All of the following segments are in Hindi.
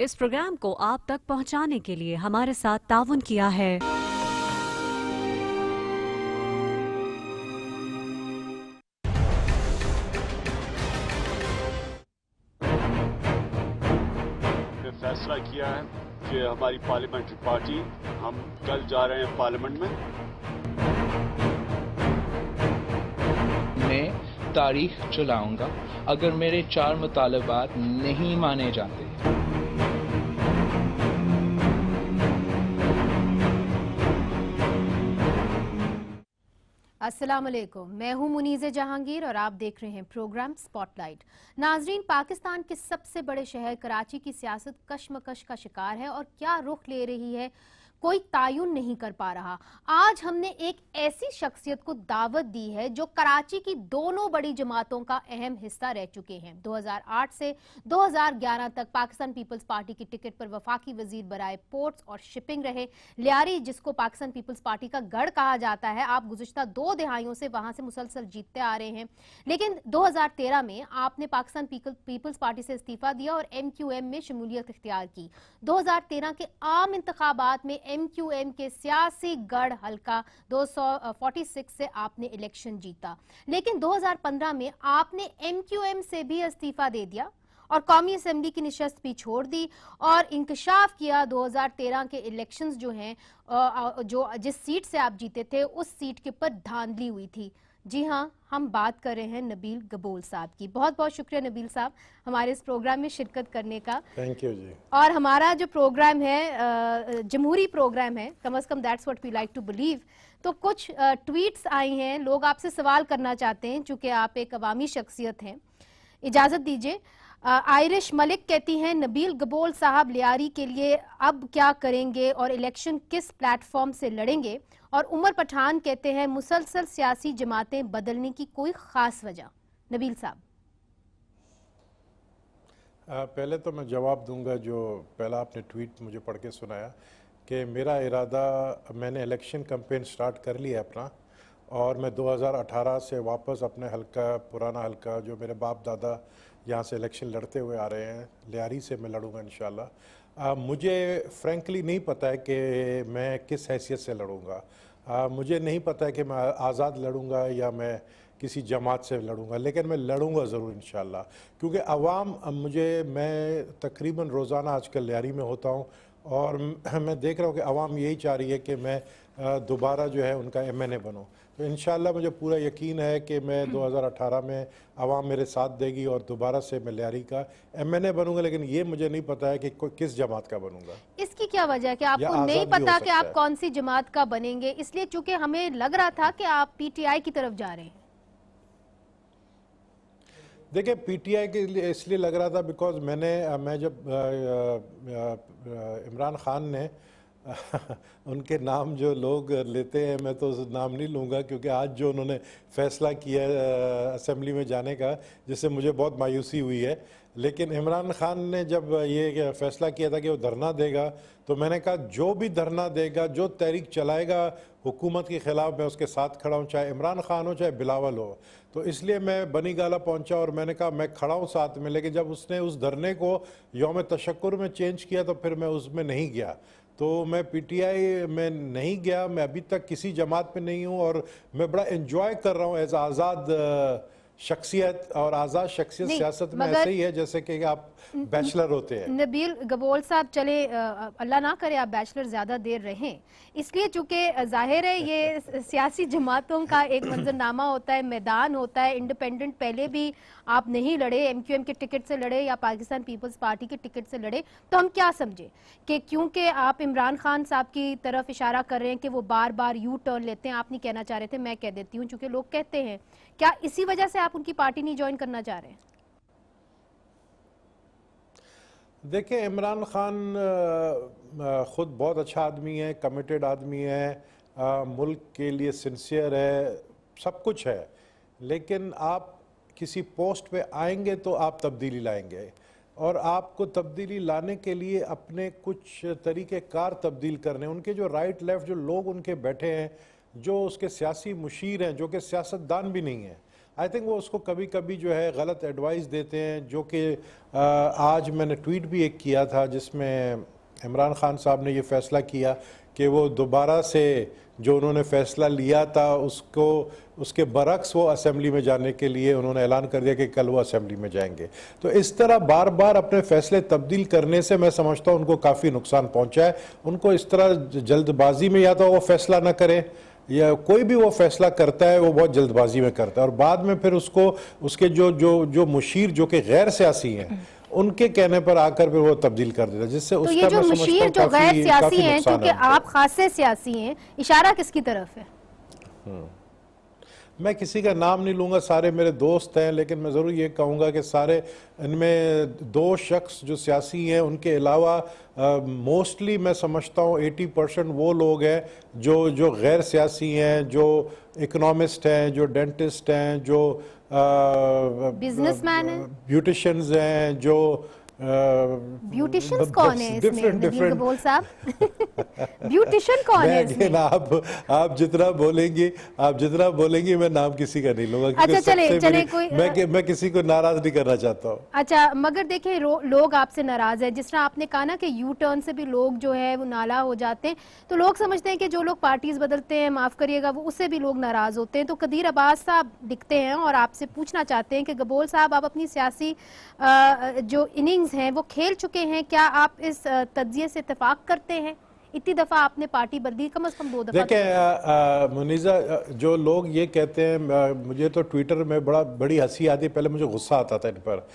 इस प्रोग्राम को आप तक पहुंचाने के लिए हमारे साथ ताउन किया है फैसला किया है कि हमारी पार्लियामेंट्री पार्टी हम कल जा रहे हैं पार्लियामेंट में। मैं तारीख चलाऊंगा अगर मेरे 4 मुतालबात नहीं माने जाते। अस्सलाम वालेकुम, मैं हूं मुनीज़े जहांगीर और आप देख रहे हैं प्रोग्राम स्पॉटलाइट। नाजरीन, पाकिस्तान के सबसे बड़े शहर कराची की सियासत कशमकश का शिकार है और क्या रुख ले रही है कोई तायुन नहीं कर पा रहा। आज हमने एक ऐसी शख्सियत को दावत दी है जो कराची की दोनों बड़ी जमातों का अहम हिस्सा रह चुके हैं। 2008 से 2011 तक पाकिस्तान पीपल्स पार्टी की टिकट पर वफाकी वजीर बराए पोर्ट्स और शिपिंग रहे। लियारी, जिसको पाकिस्तान पीपल्स पार्टी का गढ़ कहा जाता है, आप गुज़िश्ता 2 दिहाइयों से वहां से मुसलसल जीतते आ रहे हैं। लेकिन 2013 में आपने पाकिस्तान पीपल्स पार्टी से इस्तीफा दिया और MQM में शमूलियत इख्तियार की। 2013 के आम इंतखाबात में MQM के सियासी गढ़ हल्का 246 से आपने इलेक्शन जीता। लेकिन 2015 में आपने MQM से भी इस्तीफा दे दिया और कौमी असेंबली की निशस्त भी छोड़ दी और इंकशाफ किया 2013 के इलेक्शंस जो हैं, जो जिस सीट से आप जीते थे उस सीट के ऊपर धांधली हुई थी। जी हाँ, हम बात कर रहे हैं नबील गबोल साहब की। बहुत बहुत शुक्रिया नबील साहब हमारे इस प्रोग्राम में शिरकत करने का। Thank you ji. और हमारा जो प्रोग्राम है जमहूरी प्रोग्राम है, कम अज कम that's what we like to believe. तो कुछ ट्वीट्स आई हैं, लोग आपसे सवाल करना चाहते हैं चूंकि आप एक अवामी शख्सियत हैं। इजाजत दीजिए। आयरिश मलिक कहती हैं, नबील गबोल साहब लियारी के लिए अब क्या करेंगे और इलेक्शन किस प्लेटफॉर्म से लड़ेंगे। और उमर पठान कहते हैं, मुसलसल सियासी जमातें बदलने की कोई खास वजह। नबील साहब, पहले तो मैं जवाब दूंगा जो पहला आपने ट्वीट मुझे पढ़ के सुनाया कि मेरा इरादा, मैंने इलेक्शन कैंपेन स्टार्ट कर लिया अपना और मैं 2018 से वापस अपने हल्का, पुराना हल्का जो मेरे बाप दादा यहाँ से इलेक्शन लड़ते हुए आ रहे हैं, लियारी से मैं लड़ूंगा इंशाल्लाह। मुझे फ्रैंकली नहीं पता है कि मैं किस हैसियत से लड़ूंगा। मुझे नहीं पता है कि मैं आज़ाद लड़ूंगा या मैं किसी जमात से लड़ूंगा, लेकिन मैं लड़ूंगा ज़रूर इंशाल्लाह। क्योंकि अवाम मैं तकरीबन रोज़ाना आजकल लियारी में होता हूँ और मैं देख रहा हूँ कि अवाम यही चाह रही है कि मैं दोबारा जो है उनका MNA बनूँ। तो इंशाल्लाह मुझे पूरा यकीन है कि मैं 2018 में अवाम मेरे साथ देगी और दोबारा से मैं लियारी का MNA बनूंगा। लेकिन ये मुझे नहीं पता है कि किस जमात का बनूंगा। इसकी क्या वजह है कि आपको नहीं पता कि आप कौन सी जमात का बनेंगे? इसलिए चूंकि हमें लग रहा था कि आप PTI की तरफ जा रहे हैं। देखिए, PTI के लिए इसलिए लग रहा था बिकॉज मैं जब इमरान खान ने उनके नाम जो लोग लेते हैं, मैं तो उस नाम नहीं लूँगा क्योंकि आज जो उन्होंने फैसला किया असेंबली में जाने का, जिससे मुझे बहुत मायूसी हुई है। लेकिन इमरान खान ने जब ये फैसला किया था कि वो धरना देगा, तो मैंने कहा जो भी धरना देगा, जो तहरीक चलाएगा हुकूमत के ख़िलाफ़, मैं उसके साथ खड़ा हूँ, चाहे इमरान खान हो चाहे बिलावल हो। तो इसलिए मैं बनी गाला पहुँचा और मैंने कहा मैं खड़ा हूँ साथ में। लेकिन जब उसने उस धरने को यौम तशक्कुर में चेंज किया तो फिर मैं उसमें नहीं गया। तो मैं PTI में नहीं गया। मैं अभी तक किसी जमात में नहीं हूँ और मैं बड़ा एंजॉय कर रहा हूँ एज आज़ाद शख्सियत। और आज़ाद शख्सियत सियासत में ऐसे ही है जैसे कि आप बैचलर होते हैं। नबील गबोल साहब, चले अल्लाह ना करे आप बैचलर ज़्यादा देर रहें, इसलिए चूंकि जाहिर है ये सियासी जमातों का एक मंजरनामा होता है, मैदान होता है। इंडिपेंडेंट पहले भी आप नहीं लड़े, MQM के टिकट से लड़े या पाकिस्तान पीपल्स पार्टी के टिकट से लड़े, तो हम क्या समझे कि क्योंकि आप इमरान खान साहब की तरफ इशारा कर रहे हैं कि वो बार बार यू टर्न लेते हैं, आप नहीं कहना चाह रहे थे, मैं कह देती हूँ चूंकि लोग कहते हैं, क्या इसी वजह से आप उनकी पार्टी नहीं ज्वाइन करना चाह रहे हैं? देखिए, इमरान खान ख़ुद बहुत अच्छा आदमी है, कमिटेड आदमी है, मुल्क के लिए सिंसियर है, सब कुछ है। लेकिन आप किसी पोस्ट पे आएंगे तो आप तब्दीली लाएंगे और आपको तब्दीली लाने के लिए अपने कुछ तरीक़े कार तब्दील करने। उनके जो राइट लेफ़्ट जो लोग उनके बैठे हैं, जो उसके सियासी मुशीर हैं, जो कि सियासतदान भी नहीं हैं, आई थिंक वो उसको कभी कभी जो है गलत एडवाइस देते हैं, जो कि आज मैंने ट्वीट भी एक किया था जिसमें इमरान खान साहब ने ये फैसला किया कि वो दोबारा से जो उन्होंने फैसला लिया था उसको उसके बरक्स वो असेंबली में जाने के लिए उन्होंने ऐलान कर दिया कि कल वो असेंबली में जाएंगे। तो इस तरह बार बार अपने फैसले तब्दील करने से मैं समझता हूँ उनको काफ़ी नुकसान पहुँचा है। उनको इस तरह जल्दबाजी में या तो वो फैसला ना करे, या कोई भी वो फैसला करता है वो बहुत जल्दबाजी में करता है और बाद में फिर उसको उसके जो मुशीर जो कि गैर सियासी हैं उनके कहने पर आकर फिर वो तब्दील कर देता है, जिससे तो उसका ये जो मैं मुशीर जो गैर सियासी हैं, क्योंकि आप खासे सियासी हैं, इशारा किसकी तरफ है? मैं किसी का नाम नहीं लूंगा, सारे मेरे दोस्त हैं, लेकिन मैं ज़रूर ये कहूँगा कि सारे इनमें 2 शख्स जो सियासी हैं उनके अलावा मोस्टली मैं समझता हूँ 80% वो लोग हैं जो गैर सियासी हैं, जो इकोनॉमिस्ट हैं, जो डेंटिस्ट हैं, जो बिजनेसमैन हैं, ब्यूटिशियंस हैं, जो ब्यूटिशियंस कौन है इसमें नबील कबूल साहब? ब्यूटिशियन कौन है इसमें? आप जितना बोलेंगी मैं नाम किसी का नहीं लूंगा। अच्छा चले कोई मैं किसी को नाराज नहीं करना चाहता हूँ। अच्छा, मगर देखिए लोग आपसे नाराज है, जिस तरह आपने कहा ना कि यू टर्न से भी लोग जो है वो नाला हो जाते हैं, तो लोग समझते हैं कि जो लोग पार्टीज बदलते हैं, माफ करिएगा, वो उससे भी लोग नाराज होते हैं। तो कदीर अब्बास साहब दिखते हैं और आपसे पूछना चाहते हैं कि गबोल साहब, आप अपनी सियासी जो इनिंग्स हैं वो खेल चुके हैं, क्या आप इस तज्जिए से इत्तेफाक करते हैं? इतनी दफा आपने पार्टी बदली, कम से कम 2 दफा। देखें मुनीजा, जो लोग ये कहते हैं, मुझे तो ट्विटर में बड़ी हंसी आती है, पहले मुझे गुस्सा आता था इन पर,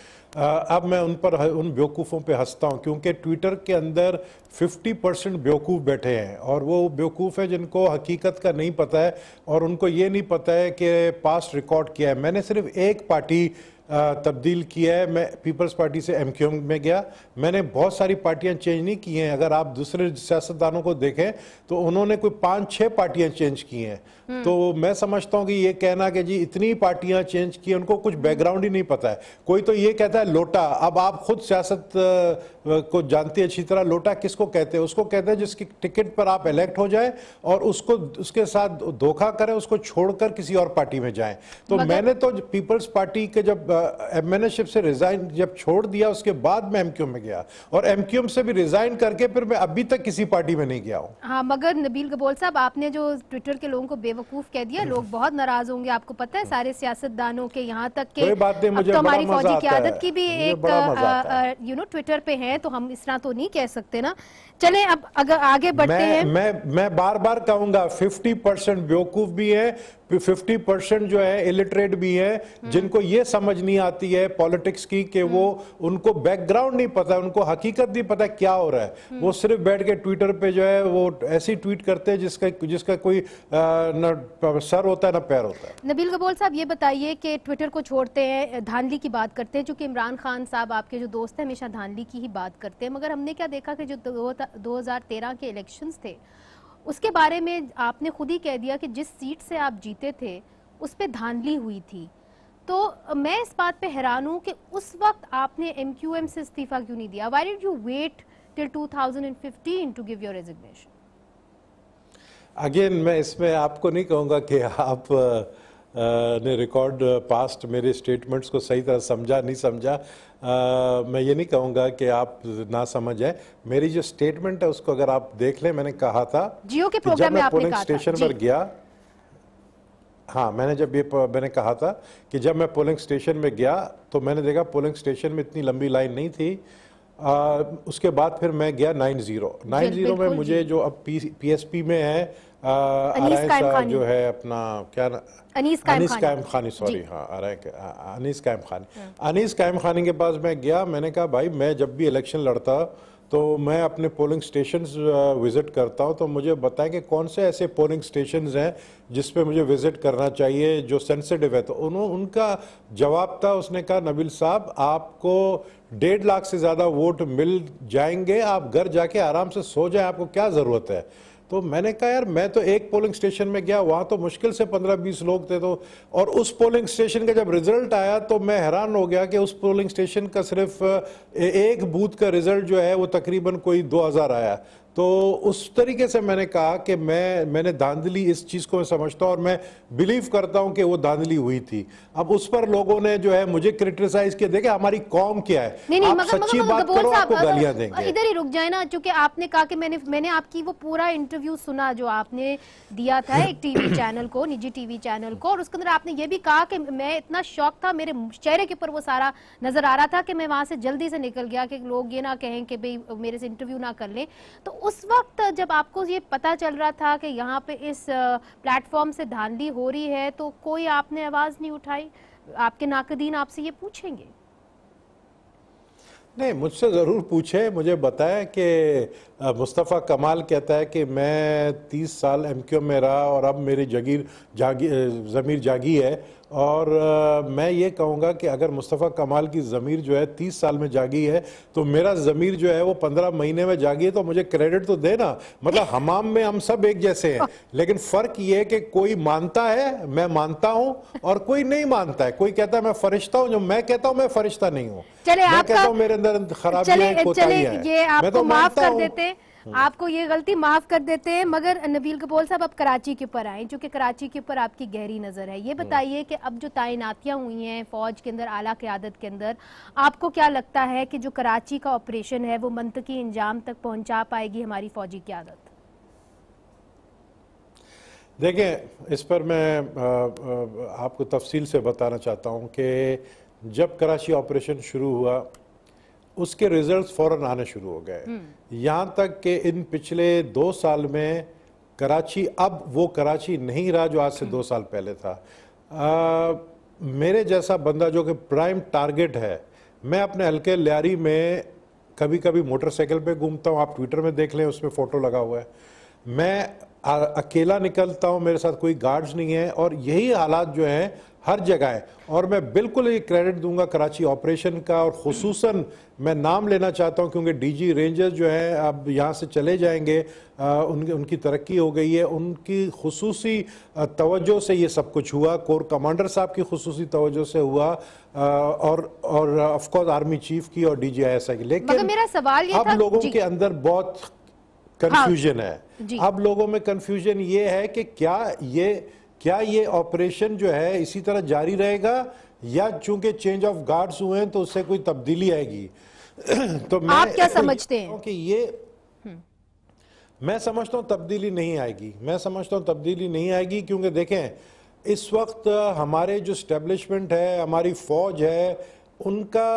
अब मैं उन बेवकूफ़ों पे हंसता हूँ, क्योंकि ट्विटर के अंदर 50% बेवकूफ़ बैठे हैं और वो बेवकूफ़ है जिनको हकीकत का नहीं पता है और उनको ये नहीं पता है कि पास्ट रिकॉर्ड किया है। मैंने सिर्फ एक पार्टी तब्दील किया है, मैं पीपल्स पार्टी से MQM में गया। मैंने बहुत सारी पार्टियां चेंज नहीं की हैं। अगर आप दूसरे सियासतदानों को देखें तो उन्होंने कोई 5-6 पार्टियां चेंज की हैं। तो मैं समझता हूं कि ये कहना कि जी इतनी पार्टियां चेंज की, उनको कुछ बैकग्राउंड ही नहीं पता है। कोई तो ये कहता है लोटा, अब आप खुद सियासत को जानते हैं अच्छी तरह, लोटा किसको कहते हैं? उसको कहते हैं जिसकी टिकट पर आप इलेक्ट हो जाए और उसके साथ धोखा करें, उसको छोड़कर किसी और पार्टी में जाएं। तो मैंने तो पीपल्स पार्टी के जब एमएनएशिप से रिजाइन जब छोड़ दिया, उसके बाद मैं MQM में गया और MQM से भी रिजाइन करके फिर मैं अभी तक किसी पार्टी में नहीं गया हूं। हाँ, मगर नबील कबूल साहब, आपने जो ट्विटर के लोगों को बेवकूफ कह दिया, लोग बहुत नाराज होंगे, आपको पता है, सारे सियासतदानों के, यहाँ तक के मुझे तो हमारी फौजी क़यादत की भी एक ट्विटर पे है, तो हम इस तरह तो नहीं कह सकते ना। चले अब अगर आगे बढ़ते हैं, मैं बार बार कहूंगा 50% बेवकूफ भी है, 50% जो है इलिटरेट भी है, जिनको ये समझ नहीं आती है पॉलिटिक्स की कि वो उनको बैकग्राउंड नहीं पता, उनको हकीकत नहीं पता क्या हो रहा है। वो सिर्फ बैठ के ट्विटर पे जो है वो ऐसी ट्वीट करते हैं जिसका कोई न सर होता है ना पैर होता है। नबील कबूल साहब, ये बताइए कि ट्विटर को छोड़ते हैं, धांधली की बात करते हैं, चूंकि इमरान खान साहब आपके जो दोस्त हैं हमेशा धांधली की ही बात करते हैं, मगर हमने क्या देखा कि जो 2013 के इलेक्शंस थे उसके बारे में आपने खुद ही कह दिया कि जिस सीट से आप जीते थे उस पे धांधली हुई थी। तो मैं इस बात पे हैरान हूं कि उस वक्त आपने MQM से इस्तीफा क्यों नहीं दिया? Why did you wait till 2015 to give your resignation? Again मैं इसमें आपको नहीं कहूँगा कि आप ने रिकॉर्ड पास्ट मेरे स्टेटमेंट्स को सही तरह समझा नहीं समझा। मैं ये नहीं कहूँगा कि आप ना समझ है। मेरी जो स्टेटमेंट है उसको अगर आप देख लें, मैंने कहा था जियो के प्रोग्राम में आपने कहा था, स्टेशन पर गया, हाँ मैंने कहा था कि जब मैं पोलिंग स्टेशन में गया तो मैंने देखा पोलिंग स्टेशन में इतनी लंबी लाइन नहीं थी। उसके बाद फिर मैं गया 90 में मुझे जो अब PSP में है जो है अपना क्या अनीस कायम खानी, सॉरी, हाँ अनीस कायम खानी के पास मैं गया। मैंने कहा भाई मैं जब भी इलेक्शन लड़ता तो मैं अपने पोलिंग स्टेशंस विज़िट करता हूं, तो मुझे बताएं कि कौन से ऐसे पोलिंग स्टेशंस हैं जिस पे मुझे विज़िट करना चाहिए जो सेंसिटिव है। तो उनका जवाब था, उसने कहा नबील साहब आपको 1.5 लाख से ज़्यादा वोट मिल जाएंगे, आप घर जाके आराम से सो जाएं, आपको क्या ज़रूरत है। तो मैंने कहा यार मैं तो एक पोलिंग स्टेशन में गया, वहाँ तो मुश्किल से 15-20 लोग थे, तो और उस पोलिंग स्टेशन का जब रिजल्ट आया तो मैं हैरान हो गया कि उस पोलिंग स्टेशन का सिर्फ एक बूथ का रिजल्ट जो है वो तकरीबन कोई 2000 आया। तो उस तरीके से मैंने कहा कि मैंने धांधली, इस चीज़ को मैं समझता हूँ और मैं बिलीव करता हूँ कि वो धांधली हुई थी। अब उस पर लोगों ने जो है मुझे क्रिटिसाइज किया। देखिए हमारी कौम क्या है, नहीं, आप मगर सच्ची बात करो आपको गालियां देंगे। इधर ही रुक जाए ना, क्योंकि आपने कहा कि मैंने आपकी वो पूरा इंटरव्यू सुना जो आपने दिया था एक टीवी चैनल को, निजी टीवी चैनल को, और उसके अंदर आपने ये भी कहा कि मैं इतना शौक था, मेरे चेहरे के ऊपर वो सारा नजर आ रहा था कि मैं वहां से जल्दी से निकल गया कि लोग ये ना कहें कि भाई मेरे से इंटरव्यू ना कर लें। तो उस वक्त जब आपको ये पता चल रहा था कि यहाँ पे इस प्लेटफॉर्म से धांधली हो रही है, तो कोई आपने आवाज नहीं उठाई? आपके नाकदीन आपसे ये पूछेंगे? नहीं, मुझसे ज़रूर पूछे, मुझे बताया कि मुस्तफ़ा कमाल कहता है कि मैं 30 साल एमक्यू में रहा और अब मेरी ज़मीर जागी है। और मैं ये कहूँगा कि अगर मुस्तफ़ा कमाल की ज़मीर जो है 30 साल में जागी है, तो मेरा ज़मीर जो है वो 15 महीने में जागी है, तो मुझे क्रेडिट तो देना। मतलब हमाम में हम सब एक जैसे हैं, लेकिन फ़र्क ये है कि कोई मानता है, मैं मानता हूँ, और कोई नहीं मानता है। कोई कहता है मैं फरिश्ता हूँ, जो मैं कहता हूँ मैं फरिश्ता नहीं हूँ। मैं कहता हूँ मेरे अंदर खराबी है, कोताही है। ये मैं आपको तो माफ मानता कर हूँ। देते, आपको ये गलती माफ कर देते हैं। मगर नबील कपोल साहब, अब कराची के ऊपर आए, क्योंकि कराची के ऊपर आपकी गहरी नजर है। ये बताइए कि अब जो तैनातियां हुई हैं फौज के अंदर, आला क़यादत के अंदर, आपको क्या लगता है कि जो कराची का ऑपरेशन है वो मंतकी इंजाम तक पहुंचा पाएगी हमारी फौजी क़यादत? देखें, इस पर मैं आपको तफसील से बताना चाहता हूँ कि जब कराची ऑपरेशन शुरू हुआ उसके रिजल्ट्स फौरन आने शुरू हो गए। यहाँ तक कि इन पिछले 2 साल में कराची अब वो कराची नहीं रहा जो आज से 2 साल पहले था। मेरे जैसा बंदा जो कि प्राइम टारगेट है, मैं अपने हल्के लियारी में कभी कभी मोटरसाइकिल पे घूमता हूँ, आप ट्विटर में देख लें, उसमें फ़ोटो लगा हुआ है। मैं अकेला निकलता हूँ, मेरे साथ कोई गार्ड्स नहीं है, और यही हालात जो हैं हर जगह है। और मैं बिल्कुल ये क्रेडिट दूंगा कराची ऑपरेशन का, और ख़ुसूसन मैं नाम लेना चाहता हूँ क्योंकि डीजी रेंजर्स जो हैं अब यहाँ से चले जाएंगे, उनकी तरक्की हो गई है, उनकी खुसूसी तवज्जो से ये सब कुछ हुआ। कोर कमांडर साहब की खुसूसी तवज्जो से हुआ, और ऑफ कोर्स आर्मी चीफ की और DGISI की। लेकिन मेरा सवाल ये अब था, लोगों के अंदर बहुत कंफ्यूजन है। जी। अब लोगों में कंफ्यूजन ये है कि क्या ये ऑपरेशन जो है इसी तरह जारी रहेगा, या चूंकि चेंज ऑफ गार्ड्स हुए हैं तो उससे कोई तब्दीली आएगी। तो मैं आप क्या समझते हैं? कि मैं समझता हूं तब्दीली नहीं आएगी। मैं समझता हूं तब्दीली नहीं आएगी क्योंकि देखें, इस वक्त हमारे जो स्टैब्लिशमेंट है, हमारी फौज है, उनका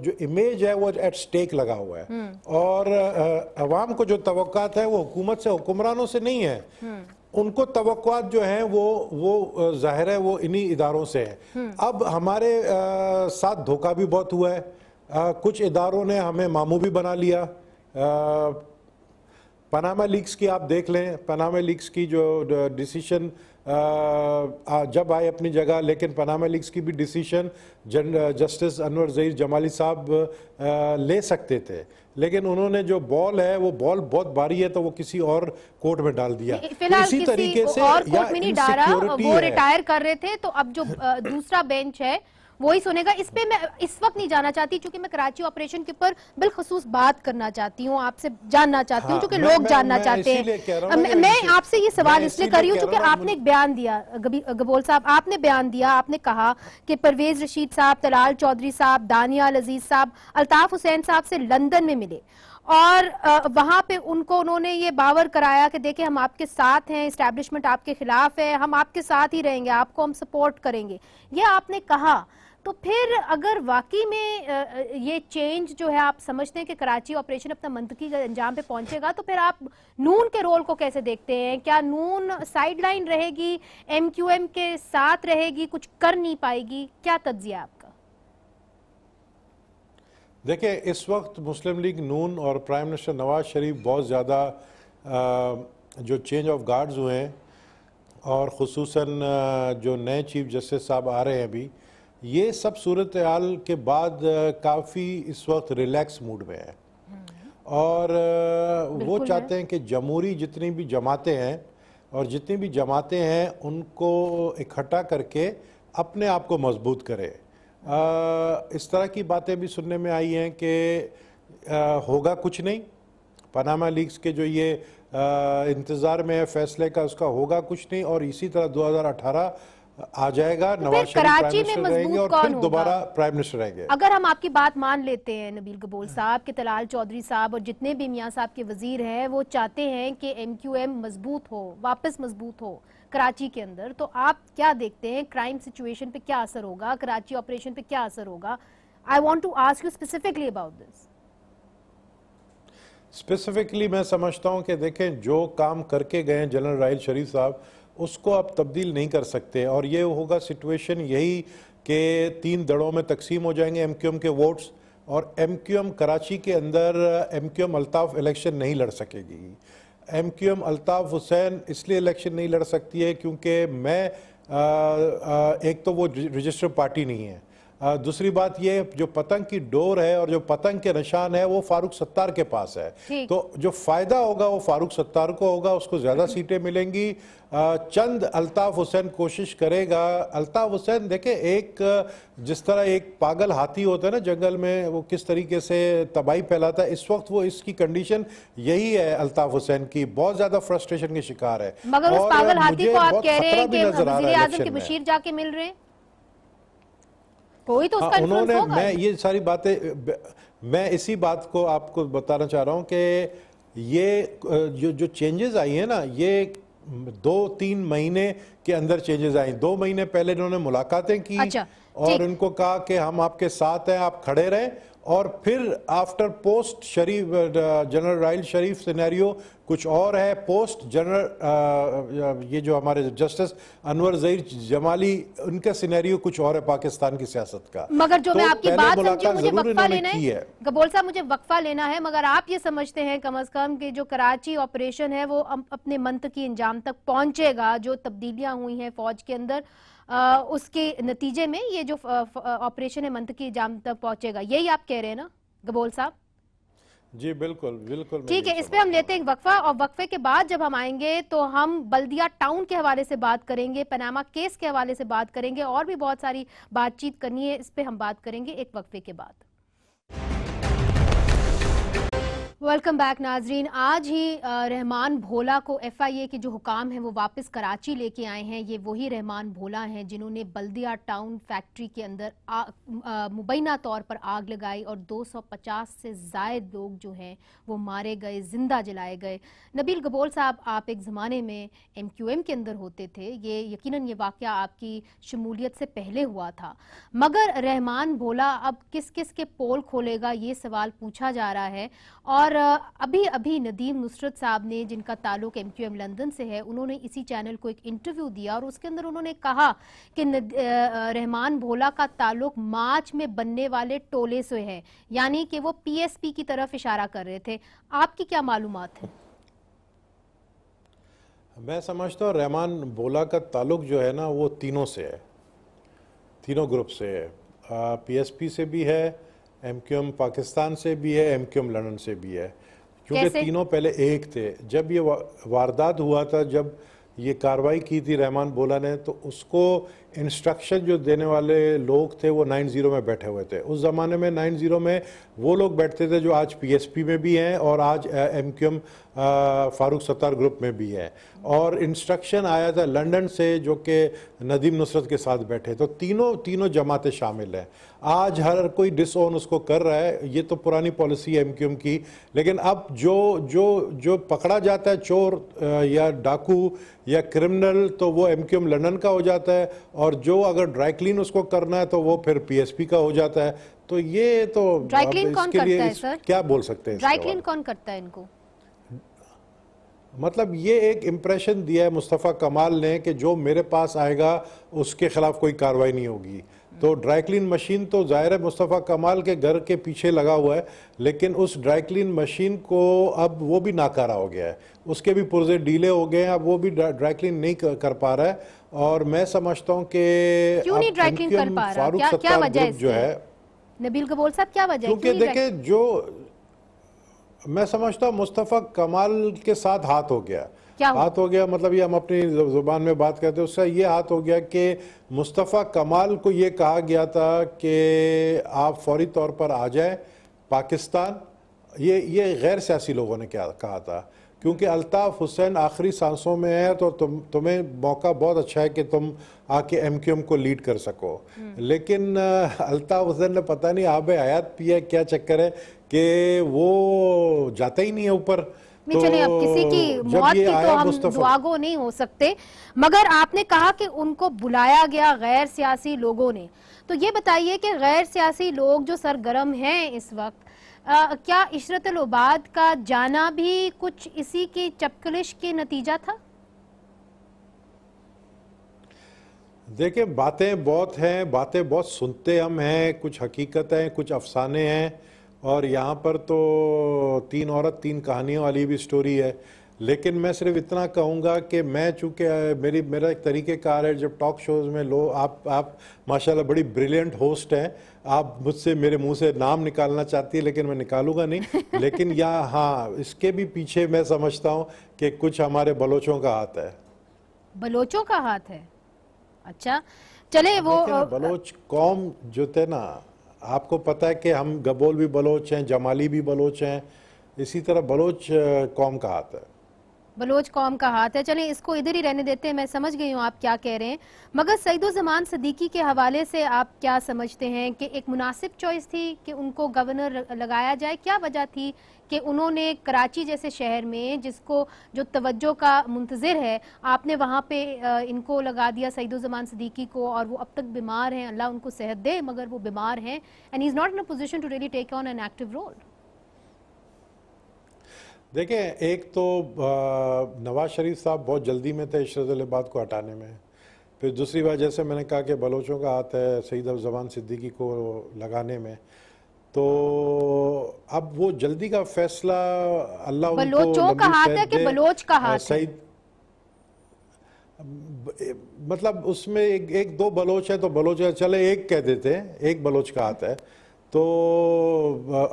जो इमेज है वो एट स्टेक लगा हुआ है। और अवाम को जो तवक्कात है वो हुकूमत से, हुक्मरानों से नहीं है। उनको तवक्कुआत जो हैं वो जाहिर है वो इन्हीं इदारों से है। अब हमारे साथ धोखा भी बहुत हुआ है। कुछ इदारों ने हमें मामू भी बना लिया। पनामा लीक्स की आप देख लें, पनामा लीक्स की जो डिसीशन जब आए अपनी जगह, लेकिन पनामा लीक्स की भी डिसीशन जस्टिस अनवर ज़हीर जमाली साहब ले सकते थे, लेकिन उन्होंने जो बॉल है वो बॉल बहुत भारी है तो वो किसी और कोर्ट में डाल दिया। फिलहाल इसी किसी तरीके से और कोर्ट में नहीं डाला, वो रिटायर कर रहे थे, तो अब जो दूसरा बेंच है वही सुनेगा। इस पे मैं इस वक्त नहीं जाना चाहती, क्योंकि मैं कराची ऑपरेशन के ऊपर बिलखसूस बात करना चाहती हूँ, आपसे जानना चाहती हूँ, क्योंकि लोग जानना चाहते हैं। मैं आपसे ये सवाल इसलिए कर रही हूँ क्योंकि आपने एक बयान दिया, गबोल साहब, आपने बयान दिया, आपने कहा कि परवेज रशीद साहब, तलाल चौधरी साहब, दानियाल अजीज साहब, अल्ताफ हुसैन साहब से लंदन में मिले और वहां पे उन्होंने ये बावर कराया कि देखिए हम आपके साथ हैं, इस्टेब्लिशमेंट आपके खिलाफ है, हम आपके साथ ही रहेंगे, आपको हम सपोर्ट करेंगे, ये आपने कहा। तो फिर अगर वाकई में ये चेंज जो है आप समझते हैं कि कराची ऑपरेशन अपना मंतकी अंजाम पे पहुंचेगा, तो फिर आप नून के रोल को कैसे देखते हैं? क्या नून साइडलाइन रहेगी, MQM के साथ रहेगी, कुछ कर नहीं पाएगी? क्या तज्जिया आपका? देखिए, इस वक्त मुस्लिम लीग नून और प्राइम मिनिस्टर नवाज शरीफ बहुत ज़्यादा जो चेंज ऑफ गार्ड्स हुए हैं और ख़ुसूसन जो नए चीफ जस्टिस साहब आ रहे हैं अभी, ये सब सूरत हाल के बाद काफ़ी इस वक्त रिलैक्स मूड में है। और वो चाहते हैं कि जमहूरी जितनी भी जमातें हैं और जितनी भी जमातें हैं उनको इकट्ठा करके अपने आप को मजबूत करें। इस तरह की बातें भी सुनने में आई हैं कि होगा कुछ नहीं, पनामा लीक्स के जो ये इंतज़ार में है फैसले का, उसका होगा कुछ नहीं, और इसी तरह 2018 आ जाएगा, नवाज शरीफ प्राइम मिनिस्टर रहेंगे और फिर दोबारा प्राइम मिनिस्टर रहेंगे। अगर हम आपकी बात मान लेते हैं नबील गबोल साहब के तलाल चौधरी साहब और जितने भी मियां साहब के वजीर हैं वो चाहते हैं कि MQM मजबूत हो, वापस मजबूत हो कराची के अंदर, तो आप क्या देखते हैं क्राइम सिचुएशन पे क्या असर होगा, कराची ऑपरेशन पे क्या असर होगा? I want to ask you specifically about this. Specifically मैं समझता हूं कि देखें, जो काम करके गए जनरल राहिल शरीफ साहब उसको आप तब्दील नहीं कर सकते, और ये होगा सिचुएशन यही कि 3 दड़ों में तकसीम हो जाएंगे MQM के वोट्स, और MQM कराची के अंदर MQM अल्ताफ़ इलेक्शन नहीं लड़ सकेगी। MQM अल्ताफ़ हुसैन इसलिए इलेक्शन नहीं लड़ सकती है क्योंकि एक तो वो रजिस्टर्ड पार्टी नहीं है, दूसरी बात ये जो पतंग की डोर है और जो पतंग के निशान है वो फारूक सत्तार के पास है, तो जो फायदा होगा वो फारूक सत्तार को होगा, उसको ज्यादा सीटें मिलेंगी। चंद अल्ताफ हुसैन कोशिश करेगा। अल्ताफ हुसैन देखे, एक जिस तरह एक पागल हाथी होता है ना जंगल में, वो किस तरीके से तबाही फैलाता है, इस वक्त वो इसकी कंडीशन यही है। अल्ताफ हुसैन की बहुत ज्यादा फ्रस्ट्रेशन के शिकार है। मगर उस पागल हाथी को आप कह रहे हैं कि वज़ीर आज़म के बशीर जाके मिल रहे हैं, कोई तो उसका उन्होंने होगा। मैं ये सारी बातें, मैं इसी बात को आपको बताना चाह रहा हूं कि ये जो चेंजेस आई है ना, ये 2-3 महीने के अंदर चेंजेस आई। 2 महीने पहले इन्होंने मुलाकातें की, अच्छा, और इनको कहा कि हम आपके साथ हैं, आप खड़े रहें, और फिर आफ्टर पोस्ट शरीफ जनरल राहिल शरीफ सिनेरियो कुछ और है, पोस्ट जनरल ये जो हमारे जस्टिस अनवर ज़हीर जमाली, उनका सिनेरियो कुछ और है पाकिस्तान की सियासत का। मगर जो तो मैं आपकी बात समझी, मुझे जरूर वक्फा लेना की है गबोल साहब, मुझे वक्फा लेना है, मगर आप ये समझते हैं कम से कम कि जो कराची ऑपरेशन है वो अपने मंतकी अंजाम तक पहुंचेगा, जो तब्दीलियां हुई हैं फौज के अंदर उसके नतीजे में ये जो ऑपरेशन है मंतकी अंजाम तक पहुंचेगा, यही आप कह रहे हैं ना गबोल साहब? जी बिल्कुल बिल्कुल। ठीक है, इस पे हम लेते हैं एक वक्फा, और वक्फे के बाद जब हम आएंगे तो हम बल्दिया टाउन के हवाले से बात करेंगे, पनामा केस के हवाले से बात करेंगे, और भी बहुत सारी बातचीत करनी है, इस पे हम बात करेंगे एक वक्फे के बाद। वेलकम बैक नाजरीन। आज ही रहमान भोला को FIA के जो हुकाम हैं वो वापस कराची लेके आए हैं। ये वही रहमान भोला हैं जिन्होंने बल्दिया टाउन फैक्ट्री के अंदर मुबैना तौर पर आग लगाई और 250 से ज़ायद लोग जो हैं वो मारे गए, जिंदा जलाए गए। नबील गबोल साहब, आप एक ज़माने में MQM के अंदर होते थे, ये यकीनन ये वाक़या आपकी शमूलियत से पहले हुआ था, मगर रहमान भोला अब किस किस के पोल खोलेगा, ये सवाल पूछा जा रहा है। और अभी अभी नदीम नुसरत साहब ने, जिनका ताल्लुक MQM लंदन से है, उन्होंने इसी चैनल को एक इंटरव्यू दिया और उसके अंदर उन्होंने कहा कि रहमान भोला का ताल्लुक मार्च में बनने वाले टोले से है, यानी कि वो PSP की तरफ इशारा कर रहे थे। आपकी क्या मालूमात है? मैं समझता हूँ रहमान भोला का ताल्लुक जो है ना वो तीनों से है, तीनों ग्रुप से है। PSP से भी है, MQM पाकिस्तान से भी है, MQM लंदन से भी है, क्योंकि तीनों पहले एक थे। जब ये वारदात हुआ था, जब ये कार्रवाई की थी रहमान भोला ने, तो उसको इंस्ट्रक्शन जो देने वाले लोग थे वो 90 में बैठे हुए थे। उस ज़माने में 90 में वो लोग बैठते थे जो आज PSP में भी हैं और आज MQM फारूक सत्तार ग्रुप में भी है। और इंस्ट्रक्शन आया था लंदन से जो कि नदीम नुसरत के साथ बैठे, तो तीनों जमातें शामिल हैं। आज हर कोई डिसओन उसको कर रहा है, ये तो पुरानी पॉलिसी है MQM की। लेकिन अब जो पकड़ा जाता है चोर या डाकू या क्रिमिनल, तो वो MQM लंदन का हो जाता है, और जो अगर ड्राई क्लीन उसको करना है तो वो फिर PSP का हो जाता है। तो ये तो ड्राई क्लीन कौन करता है सर? क्या बोल सकते हैं? ड्राई क्लीन कौन करता है इनको? मतलब ये एक इम्प्रेशन दिया है मुस्तफ़ा कमाल ने कि जो मेरे पास आएगा उसके खिलाफ कोई कार्रवाई नहीं होगी। तो ड्राई क्लीन मशीन तो जाहिर है मुस्तफ़ा कमाल के घर के पीछे लगा हुआ है, लेकिन उस ड्राई क्लीन मशीन को अब वो भी नाकारा हो गया है, उसके भी पुर्जे डीले हो गए हैं, अब वो भी ड्राई क्लीन नहीं कर पा रहा है। और मैं समझता हूँ कि क्यों नहीं ड्राई क्लीन कर पा रहा? क्या वजह है जो है नबील गबोल साहब, क्या वजह है? क्योंकि देखिए, जो मैं समझता हूँ मुस्तफ़ा कमाल के साथ हाथ हो गया। हाथ हो गया मतलब ये हम अपनी जुबान में बात करते हैं, उसका ये हाथ हो गया कि मुस्तफ़ा कमाल को ये कहा गया था कि आप फौरी तौर पर आ जाए पाकिस्तान, ये गैर सियासी लोगों ने क्या कहा था, क्योंकि अल्ताफ़ हुसैन आखिरी सांसों में है तो तुम्हें मौका बहुत अच्छा है कि तुम आके MQM को लीड कर सको। लेकिन अल्ताफ़ हुसैन ने पता नहीं आबे हयात पिया, क्या चक्कर है कि वो जाता ही नहीं है ऊपर। नहीं, चलिए, अब किसी की मौत की तो हम दुआगो नहीं हो सकते, मगर आपने कहा कि उनको बुलाया गया गैर सियासी लोगों ने, तो ये बताइए कि गैर सियासी लोग जो सरगर्म हैं इस वक्त, क्या इशरत अल उबाद का जाना भी कुछ इसी की चपकलिश के नतीजा था? देखिए, बातें बहुत हैं, बातें बहुत सुनते हम हैं, कुछ हकीकत हैं, कुछ अफसाने हैं, और यहाँ पर तो 3 औरत 3 कहानियों वाली भी स्टोरी है। लेकिन मैं सिर्फ इतना कहूँगा कि मैं चूँकि मेरा एक तरीक़ेकार है, जब टॉक शोज़ में आप माशाल्लाह बड़ी ब्रिलियंट होस्ट हैं, आप मुझसे मेरे मुंह से नाम निकालना चाहती है लेकिन मैं निकालूंगा नहीं। लेकिन हाँ, इसके भी पीछे मैं समझता हूँ कि कुछ हमारे बलोचों का हाथ है। बलोचों का हाथ है? अच्छा, चले, वो बलोच कौम जो थे ना, आपको पता है कि हम गबोल भी बलोच हैं, जमाली भी बलोच हैं, इसी तरह बलोच कौम का हाथ है। बलोच कौम का हाथ है। चलें, इसको इधर ही रहने देते हैं, मैं समझ गई हूँ आप क्या कह रहे हैं, मगर सईदुज़्ज़मान सिद्दीकी के हवाले से आप क्या समझते हैं कि एक मुनासिब चॉइस थी कि उनको गवर्नर लगाया जाए? क्या वजह थी कि उन्होंने कराची जैसे शहर में, जिसको जो तवज्जो का मुंतज़िर है, आपने वहाँ पे इनको लगा दिया सईदुज़्ज़मान सिद्दीकी को, और वो अब तक बीमार हैं, अल्लाह उनको सेहत दे, मगर वो बीमार हैं and he is not in a position to really take on an active role. देखें, एक तो नवाज शरीफ साहब बहुत जल्दी में थे इशरत अल उबाद को हटाने में, फिर दूसरी बात जैसे मैंने कहा कि बलोचों का हाथ है सईदुज़्ज़मान सिद्दीकी को लगाने में, तो अब वो जल्दी का फैसला अल्लाह उनको बलोचों का हाथ है कि बलोच का हाथ है? मतलब उसमें एक दो बलोच है तो बलोच चले एक कह देते हैं, एक बलोच का हाथ है, तो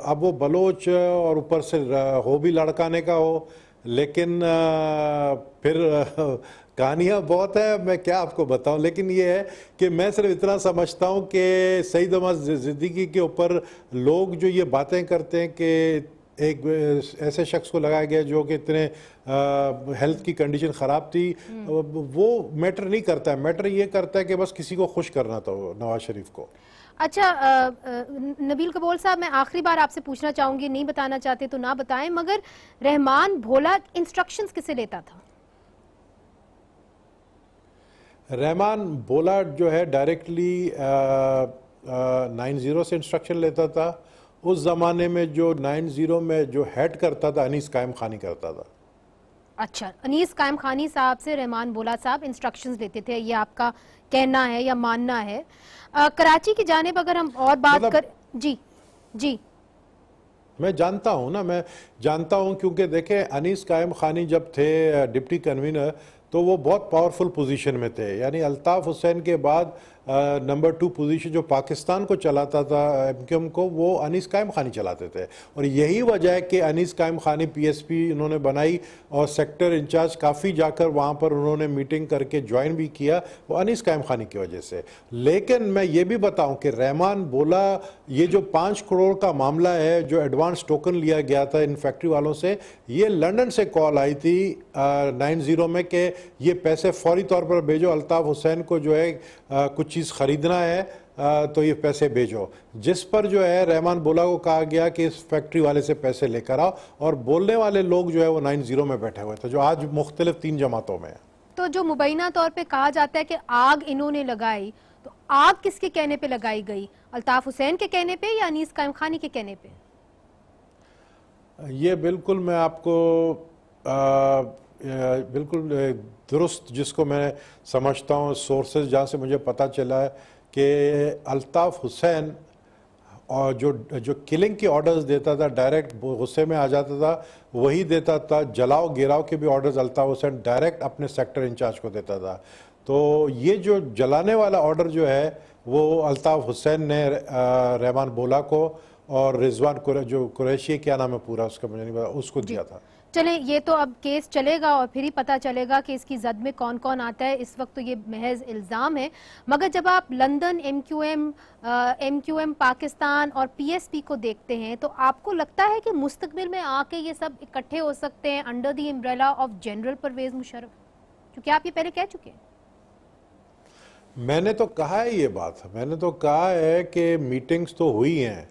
अब वो बलोच और ऊपर से हो भी लड़काने का हो, लेकिन फिर कहानियाँ बहुत है, मैं क्या आपको बताऊं। लेकिन ये है कि मैं सिर्फ इतना समझता हूं कि सईदुज़्ज़मान सिद्दीकी के ऊपर लोग जो ये बातें करते हैं कि एक ऐसे शख्स को लगाया गया जो कि इतने हेल्थ की कंडीशन ख़राब थी, वो मैटर नहीं करता है। मैटर ये करता है कि बस किसी को खुश करना था नवाज शरीफ को। अच्छा, नबील कबोल साहब, मैं आखिरी बार आपसे पूछना चाहूंगी, नहीं बताना चाहते तो ना बताएं, मगर रहमान भोला इंस्ट्रक्शंस किसे लेता था? रहमान भोला जो है डायरेक्टली 90 से इंस्ट्रक्शन लेता था। उस ज़माने में जो 90 में जो हेड करता था अनीस कायम खानी करता था। अच्छा, अनीस कायम खानी साहब से रहमान भोला साहब इंस्ट्रक्शंस लेते थे, ये आपका कहना है या मानना है? कराची की जानिब अगर हम और बात कर, जी जी, मैं जानता हूं ना, मैं जानता हूं, क्योंकि देखें अनीस कायम खानी जब थे डिप्टी कन्वीनर तो वो बहुत पावरफुल पोजीशन में थे, यानी अल्ताफ़ हुसैन के बाद नंबर 2 पोजीशन जो पाकिस्तान को चलाता था MQM को, वो अनीस कायम खानी चलाते थे। और यही वजह है कि अनीस कायम खानी PSP उन्होंने बनाई और सेक्टर इंचार्ज काफ़ी जाकर वहाँ पर उन्होंने मीटिंग करके ज्वाइन भी किया, वो अनीस कायम खानी की वजह से। लेकिन मैं ये भी बताऊँ कि रहमान बोला ये जो 5 करोड़ का मामला है, जो एडवांस टोकन लिया गया था इन फैक्ट्री वालों से, ये लंदन से कॉल आई थी 90 में कि ये पैसे फौरी तौर पर भेजो, अल्ताफ़ हुसैन को जो है कुछ चीज़ ख़रीदना है तो ये पैसे भेजो। जिस पर जो है रहमान बोला को कहा गया कि इस फैक्ट्री वाले से पैसे लेकर आओ, और बोलने वाले लोग जो है वो 90 में बैठे हुए थे, जो आज मुख्तलिफ 3 जमातों में है। तो जो मुबैना तौर पे कहा जाता है कि आग इन्होंने लगाई, तो आग किसके कहने पे लगाई गई? अल्ताफ़ हुसैन के कहने पे या अनीस कायम खानी के कहने पे? ये बिल्कुल मैं आपको बिल्कुल दुरुस्त जिसको मैं समझता हूँ, सोर्सेज जहाँ से मुझे पता चला है कि अल्ताफ़ हुसैन और जो किलिंग के ऑर्डर्स देता था, डायरेक्ट गुस्से में आ जाता था, वही देता था। जलाओ गिराओ के भी ऑर्डर्स अल्ताफ़ हुसैन डायरेक्ट अपने सेक्टर इंचार्ज को देता था। तो ये जो जलाने वाला ऑर्डर जो है वो अल्ताफ़ हुसैन ने रहमान बोला को और रिजवान जो कुरैशी, क्या नाम है पूरा उसका मुझे नहीं पता, उसको दिया था। चलें, ये तो अब केस चलेगा और फिर ही पता चलेगा कि इसकी जद में कौन कौन आता है। इस वक्त तो ये महज इल्ज़ाम है। मगर जब आप लंदन, MQM पाकिस्तान और PSP को देखते हैं तो आपको लगता है कि मुस्तकबिल में आके ये सब इकट्ठे हो सकते हैं under the umbrella of general Pervez Musharraf, क्योंकि आप ये पहले कह चुके हैं। मैंने तो कहा है ये बात, मैंने तो कहा है कि मीटिंग्स तो हुई हैं।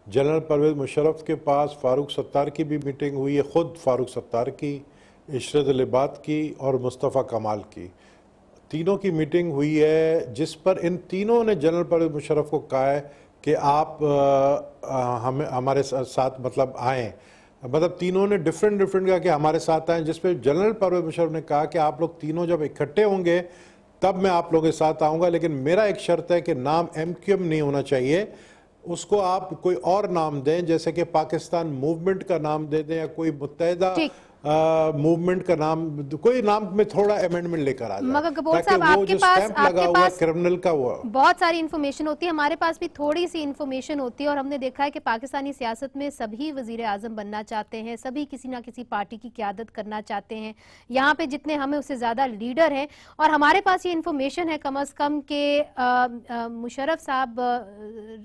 जनरल परवेज़ मुशर्रफ के पास फारूक सत्तार की भी मीटिंग हुई है, ख़ुद फारूक सत्तार की, इशरत लिबात की और मुस्तफ़ा कमाल की, तीनों की मीटिंग हुई है, जिस पर इन तीनों ने जनरल परवेज़ मुशर्रफ को कहा है कि आप हमारे साथ मतलब आएँ। मतलब तीनों ने डिफरेंट कहा कि हमारे साथ आएँ, जिस पर जनरल परवेज़ मुशर्रफ ने कहा कि आप लोग तीनों जब इकट्ठे होंगे तब मैं आप लोगों के साथ आऊँगा, लेकिन मेरा एक शर्त है कि नाम MQM नहीं होना चाहिए, उसको आप कोई और नाम दें, जैसे कि पाकिस्तान मूवमेंट का नाम दे दें या कोई मुत्तहिदा मूवमेंट का नाम, कोई नाम में थोड़ा अमेंडमेंट लेकर आ जाए। मगर गबोर साहब, आपके पास क्रिमिनल का वो बहुत सारी इन्फॉर्मेशन होती है, हमारे पास भी थोड़ी सी इन्फॉर्मेशन होती है, और हमने देखा है कि पाकिस्तानी सियासत में सभी वजीर आजम बनना चाहते हैं, सभी किसी ना किसी पार्टी की क़यादत करना चाहते हैं। यहाँ पे जितने हमें उससे ज़्यादा लीडर हैं, और हमारे पास ये इन्फॉर्मेशन है कम अज़ कम के मुशर्रफ साहब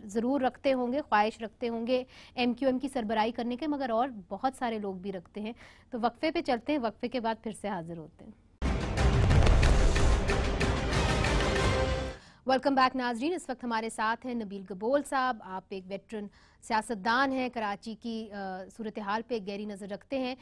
ज़रूर रखते होंगे, ख्वाहिश रखते होंगे MQM की सरबराही करने के, मगर और बहुत सारे लोग भी रखते हैं। तो वक्फे पे चलते हैं, वक्फे के बाद फिर से हाजिर होते हैं। वेलकम बैक नाजरीन, इस वक्त हमारे साथ हैं नबील गबोल साहब। आप एक वेटरन सियासतदान हैं, कराची की सूरत हाल पे गहरी नज़र रखते हैं।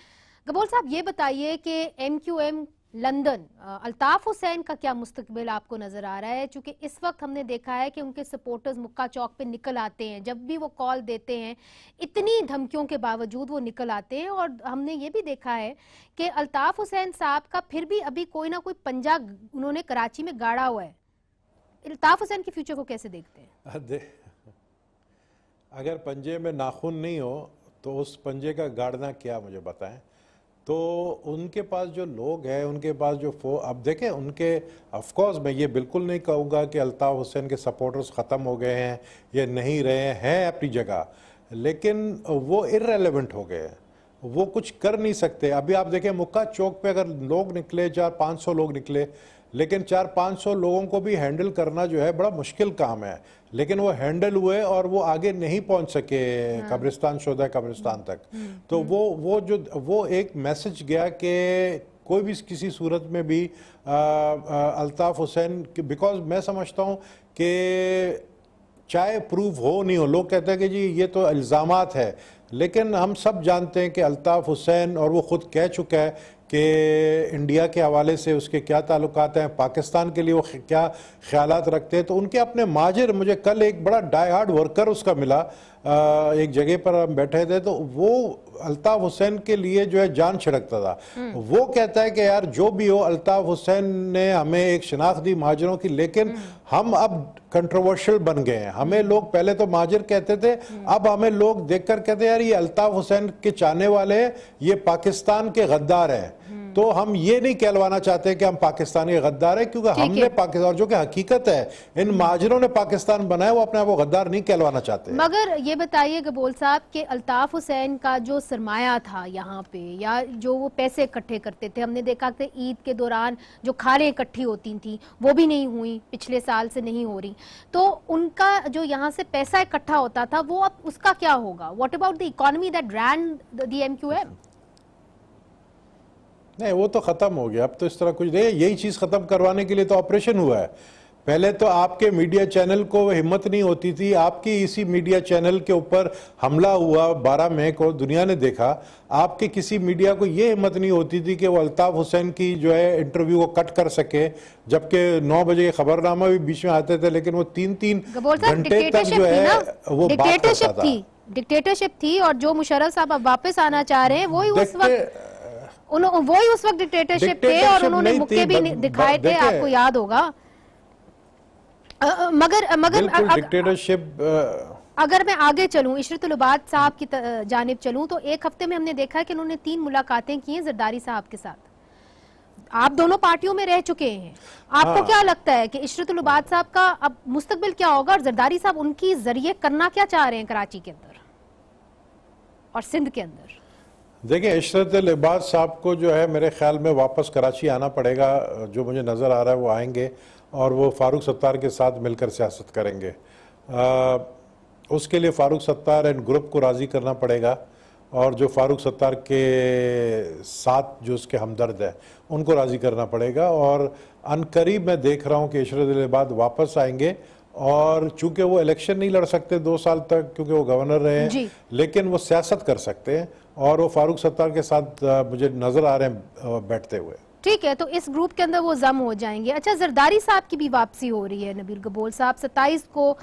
गबोल साहब, ये बताइए कि MQM लंदन, अल्ताफ हुसैन का क्या मुस्तकबिल आपको नजर आ रहा है? चूंकि इस वक्त हमने देखा है कि उनके सपोर्टर्स मुक्का चौक पे निकल आते हैं, जब भी वो कॉल देते हैं इतनी धमकियों के बावजूद वो निकल आते हैं, और हमने ये भी देखा है कि अल्ताफ हुसैन साहब का फिर भी अभी कोई ना कोई पंजा उन्होंने कराची में गाड़ा हुआ है। अल्ताफ हुसैन के फ्यूचर को कैसे देखते हैं? अगर पंजे में नाखून नहीं हो तो उस पंजे का गाड़ना क्या, मुझे बताएं। तो उनके पास जो लोग हैं, उनके पास जो अब देखें उनके, ऑफ कोर्स मैं ये बिल्कुल नहीं कहूँगा कि अल्ताफ हुसैन के सपोर्टर्स ख़त्म हो गए हैं या नहीं रहे हैं अपनी जगह, लेकिन वो इररेलेवेंट हो गए हैं, वो कुछ कर नहीं सकते। अभी आप देखें मुक्का चौक पे अगर लोग निकले, 400-500 लोग निकले, लेकिन 400-500 लोगों को भी हैंडल करना जो है बड़ा मुश्किल काम है, लेकिन वो हैंडल हुए और वो आगे नहीं पहुंच सके कब्रिस्तान शुदा कब्रिस्तान तक। तो वो एक मैसेज गया कि कोई भी किसी सूरत में भी अल्ताफ हुसैन, बिकॉज मैं समझता हूँ कि चाहे प्रूव हो नहीं हो, लोग कहते हैं कि जी ये तो इल्ज़ामात है, लेकिन हम सब जानते हैं कि अल्ताफ हुसैन, और वो ख़ुद कह चुका है कि इंडिया के हवाले से उसके क्या ताल्लुकात हैं, पाकिस्तान के लिए वो क्या ख्यालात रखते हैं। तो उनके अपने माजिर, मुझे कल एक बड़ा डाई हार्ड वर्कर उसका मिला, एक जगह पर हम बैठे थे, तो वो अल्ताफ हुसैन के लिए जो है जान छिड़कता था। वो कहता है कि यार जो भी हो, अल्ताफ हुसैन ने हमें एक शनाख्त दी महाजरों की, लेकिन हम अब कंट्रोवर्शियल बन गए हैं। हमें लोग पहले तो महाजिर कहते थे, अब हमें लोग देखकर कहते हैं यार ये अल्ताफ हुसैन के चाहने वाले हैं, ये पाकिस्तान के गद्दार हैं। तो हम ये नहीं कहलवाना चाहते कि हम पाकिस्तानी गद्दार है, क्योंकि हमने पाकिस्तान, जो कि हकीकत है इन महाजिरों ने पाकिस्तान बनाया, वो अपने आप को गद्दार नहीं कहलवाना चाहते। मगर ये बताइए गबोल साहब कि अल्ताफ हुसैन का जो सरमाया था यहाँ पे, या जो वो पैसे इकट्ठे करते थे, हमने देखा कि ईद के दौरान जो खारें इकट्ठी होती थी वो भी नहीं हुई, पिछले साल से नहीं हो रही, तो उनका जो यहाँ से पैसा इकट्ठा होता था वो अब उसका क्या होगा? What about the economy that rain the MQM? नहीं, वो तो ख़त्म हो गया, अब तो इस तरह कुछ नहीं। यही चीज़ ख़त्म करवाने के लिए तो ऑपरेशन हुआ है। पहले तो आपके मीडिया चैनल को हिम्मत नहीं होती थी, आपकी इसी मीडिया चैनल के ऊपर हमला हुआ 12 मई को, दुनिया ने देखा। आपके किसी मीडिया को ये हिम्मत नहीं होती थी कि वो अल्ताफ हुसैन की जो है इंटरव्यू को कट कर सके, जबकि 9 बजे के खबरनामा भी बीच में आते थे, लेकिन वो 3-3 घंटे तक जो है वो बात करता था। डिक्टेटरशिप थी, और जो मुशर्रफ साहब अब वापस आना चाह रहे हैं वही उस वक्त डिक्टेटरशिप थे, और उन्होंने मुक्के भी दिखाए थे, आपको याद होगा। मगर डिक्टेटरशिप, अगर मैं आगे चलूं, इशरतुल लिबात साहब की जानिब चलूं, तो एक हफ्ते में हमने देखा है कि उन्होंने 3 मुलाकातें की हैं जरदारी साहब के साथ। आप दोनों पार्टियों में रह चुके हैं, आपको क्या लगता है कि इशरतुल लिबात साहब का अब मुस्तकबिल क्या होगा, और जरदारी साहब उनकी जरिए करना क्या चाह रहे हैं कराची के अंदर और सिंध के अंदर? देखिए, इशरत इबाद साहब को जो है मेरे ख्याल में वापस कराची आना पड़ेगा। जो मुझे नज़र आ रहा है वो आएंगे और वो फारूक सत्तार के साथ मिलकर सियासत करेंगे। उसके लिए फारूक सत्तार एंड ग्रुप को राज़ी करना पड़ेगा और जो फारूक सत्तार के साथ जो उसके हमदर्द हैं उनको राज़ी करना पड़ेगा। और अनकरीब मैं देख रहा हूँ कि इशरत इबाद वापस आएंगे और चूंकि वो इलेक्शन नहीं लड़ सकते 2 साल तक क्योंकि वो गवर्नर रहे हैं, लेकिन वो सियासत कर सकते हैं और वो फारूक सत्तार के साथ मुझे नज़र आ रहे हैं बैठते हुए। ठीक है, तो इस ग्रुप के अंदर वो जम हो जाएंगे। अच्छा, जरदारी साहब की भी वापसी हो रही है। नबील गबोल साहब 27 को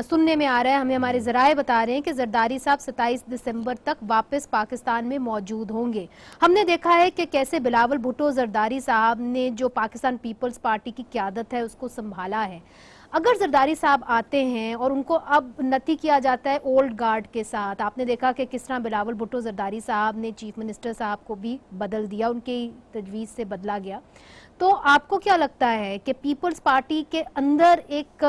सुनने में आ रहा है, हमें हमारे जराए बता रहे हैं कि जरदारी साहब 27 दिसंबर तक वापस पाकिस्तान में मौजूद होंगे। हमने देखा है कि कैसे बिलावल भुट्टो जरदारी साहब ने जो पाकिस्तान पीपल्स पार्टी की क़यादत है उसको संभाला है। अगर जरदारी साहब आते हैं और उनको अब नती किया जाता है ओल्ड गार्ड के साथ, आपने देखा कि किस तरह बिलावल भुट्टो जरदारी साहब ने चीफ मिनिस्टर साहब को भी बदल दिया, उनकी तजवीज़ से बदला गया, तो आपको क्या लगता है कि पीपल्स पार्टी के अंदर एक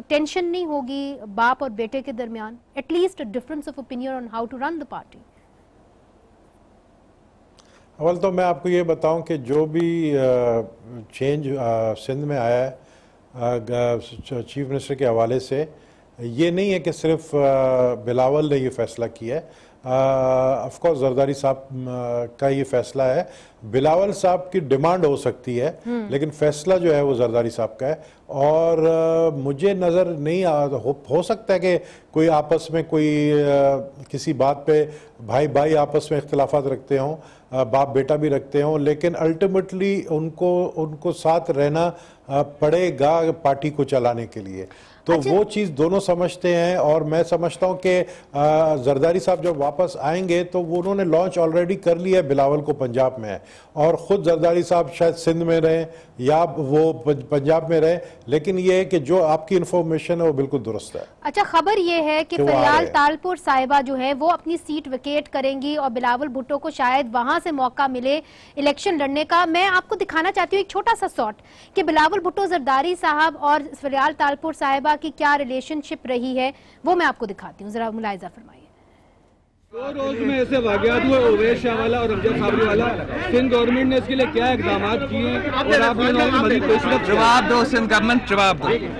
टेंशन नहीं होगी बाप और बेटे के दरमियान, at least difference of opinion on how to run the party? अव्वल तो मैं आपको ये बताऊं कि जो भी चेंज सिंध में आया है चीफ मिनिस्टर के हवाले से, ये नहीं है कि सिर्फ बिलावल ने ये फैसला किया है। ऑफ कोर्स जरदारी साहब का ये फैसला है, बिलावल साहब की डिमांड हो सकती है लेकिन फैसला जो है वो जरदारी साहब का है। और मुझे नज़र नहीं हो सकता है कि कोई आपस में कोई किसी बात पे भाई भाई आपस में इख्तिलाफात रखते हों, बाप बेटा भी रखते हों, लेकिन अल्टीमेटली उनको साथ रहना पड़ेगा पार्टी को चलाने के लिए। तो वो चीज़ दोनों समझते हैं और मैं समझता हूं कि जरदारी साहब जब वापस आएंगे तो वो उन्होंने लॉन्च ऑलरेडी कर लिया है बिलावल को पंजाब में, और ख़ुद जरदारी साहब शायद सिंध में रहें या वो पंजाब में रहे, लेकिन ये है कि जो आपकी इन्फॉर्मेशन है वो बिल्कुल दुरुस्त है। अच्छा, खबर ये है कि फरियाल तालपुर साहिबा जो है वो अपनी सीट विकेट करेंगी और बिलावल भुट्टो को शायद वहां से मौका मिले इलेक्शन लड़ने का। मैं आपको दिखाना चाहती हूँ एक छोटा सा शॉट कि बिलावल भुट्टो जरदारी साहब और फरियाल तालपुर साहिबा की क्या रिलेशनशिप रही है, वो मैं आपको दिखाती हूँ, जरा मुलाहिजा फरमाइए। 2 रोज में ऐसे वाकयात हुए, उवैस शाह वाला और अमजद साबरी वाला, सिंध गवर्नमेंट ने इसके लिए क्या इकदाम किए और आप जवाब दो, सिंध गवर्नमेंट जवाब दो।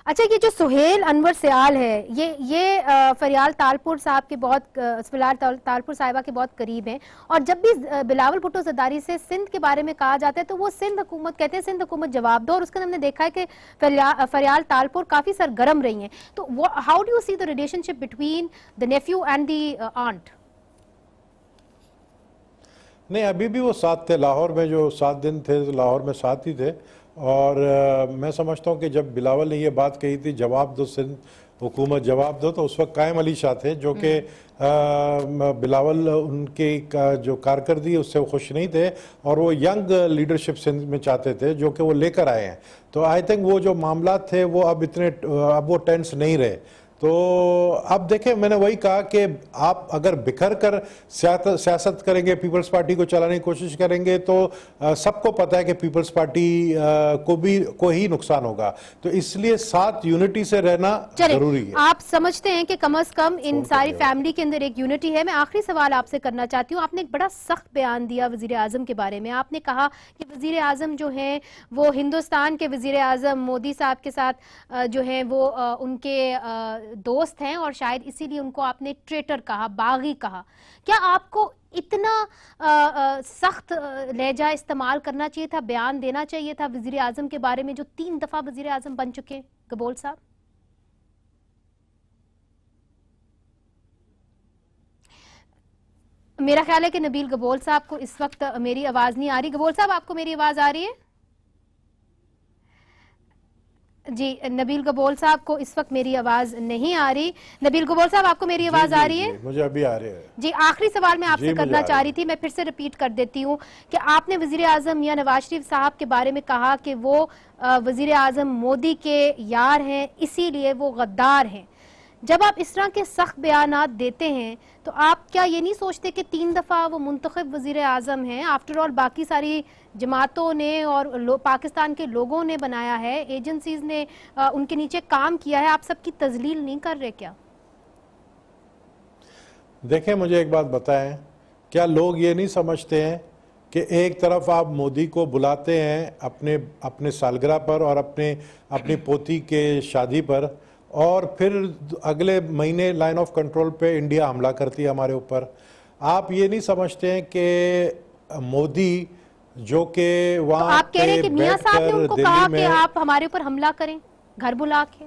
अच्छा, ये जो सुहेल अनवर सियाल है ये फरियाल तालपुर साहब के फरियाल तालपुर साहिबा के बहुत करीब हैं, और जब भी बिलावल भुट्टो जरदारी से सिंध के बारे में कहा जाता है तो वो सिंध हुकूमत कहते हैं, सिंध हुकूमत जवाब दो, और उसके हमने देखा है कि फरियाल तालपुर काफी सरगर्म रही हैं। तो how do you see the relationship between the nephew and the aunt? नहीं, अभी भी वो साथ थे, लाहौर में जो 7 दिन थे लाहौर में साथ ही थे। और मैं समझता हूँ कि जब बिलावल ने ये बात कही थी जवाब दो सिंध हुकूमत जवाब दो, तो उस वक्त कायम अली शाह थे जो कि बिलावल उनके जो कारकर्दगी उससे वो खुश नहीं थे और वो यंग लीडरशिप सिंध में चाहते थे जो कि वो लेकर आए हैं। तो आई थिंक वो जो मामला थे वो अब वो टेंस नहीं रहे। तो अब देखें, मैंने वही कहा कि आप अगर बिखर कर सियासत करेंगे, पीपल्स पार्टी को चलाने की कोशिश करेंगे, तो सबको पता है कि पीपल्स पार्टी को ही नुकसान होगा। तो इसलिए साथ यूनिटी से रहना जरूरी है। आप समझते हैं कि कम से कम इन सारी फैमिली के अंदर एक यूनिटी है। मैं आखिरी सवाल आपसे करना चाहती हूँ, आपने एक बड़ा सख्त बयान दिया वजीर आजम के बारे में। आपने कहा कि वजीर आजम जो है वो हिंदुस्तान के वजीर आजम मोदी साहब के साथ जो है वो उनके दोस्त हैं और शायद इसीलिए उनको आपने ट्रेटर कहा, बागी कहा। क्या आपको इतना सख्त लहजा इस्तेमाल करना चाहिए था, बयान देना चाहिए था वजीर आजम के बारे में जो 3 दफा वजीर आजम बन चुके हैं, गबोल साहब? मेरा ख्याल है कि नबील गबोल साहब को इस वक्त मेरी आवाज नहीं आ रही। गबोल साहब, आपको मेरी आवाज आ रही है? जी, नबील गबोल साहब को इस वक्त मेरी आवाज नहीं आ रही। नबील गबोल साहब, आपको मेरी आवाज आ रही है? मुझे अभी आ रही है। जी, आखिरी सवाल मैं आपसे करना चाह रही थी, मैं फिर से रिपीट कर देती हूँ कि आपने वजीर आजम या नवाज शरीफ साहब के बारे में कहा कि वो वजीर आजम मोदी के यार हैं, इसीलिए वो गद्दार हैं। जब आप इस तरह के सख्त बयानात देते हैं तो आप क्या ये नहीं सोचते कि 3 दफ़ा वो मुंतखब वज़ीर आज़म हैं? आफ्टर ऑल बाकी सारी जमातों ने और पाकिस्तान के लोगों ने बनाया है, एजेंसीज ने उनके नीचे काम किया है, आप सबकी तजलील नहीं कर रहे क्या? देखें, मुझे एक बात बताएं, क्या लोग ये नहीं समझते हैं कि एक तरफ आप मोदी को बुलाते हैं अपने सालगिरह पर और अपनी पोती के शादी पर, और फिर अगले महीने लाइन ऑफ कंट्रोल पे इंडिया हमला करती है हमारे ऊपर। आप ये नहीं समझते हैं कि मोदी जो कि वहाँ तो आप कह रहे हैं कि मियां साहब ने उनको कहा कि आप हमारे ऊपर हमला करें घर बुला के?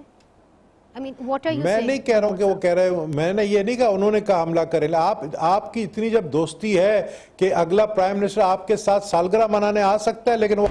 I mean, what are you मैं saying? नहीं कह रहा हूँ कि वो कह रहे हैं, मैंने ये नहीं कहा उन्होंने कहा हमला करें। आपकी इतनी जब दोस्ती है कि अगला प्राइम मिनिस्टर आपके साथ सालगिरह मनाने आ सकता है, लेकिन वो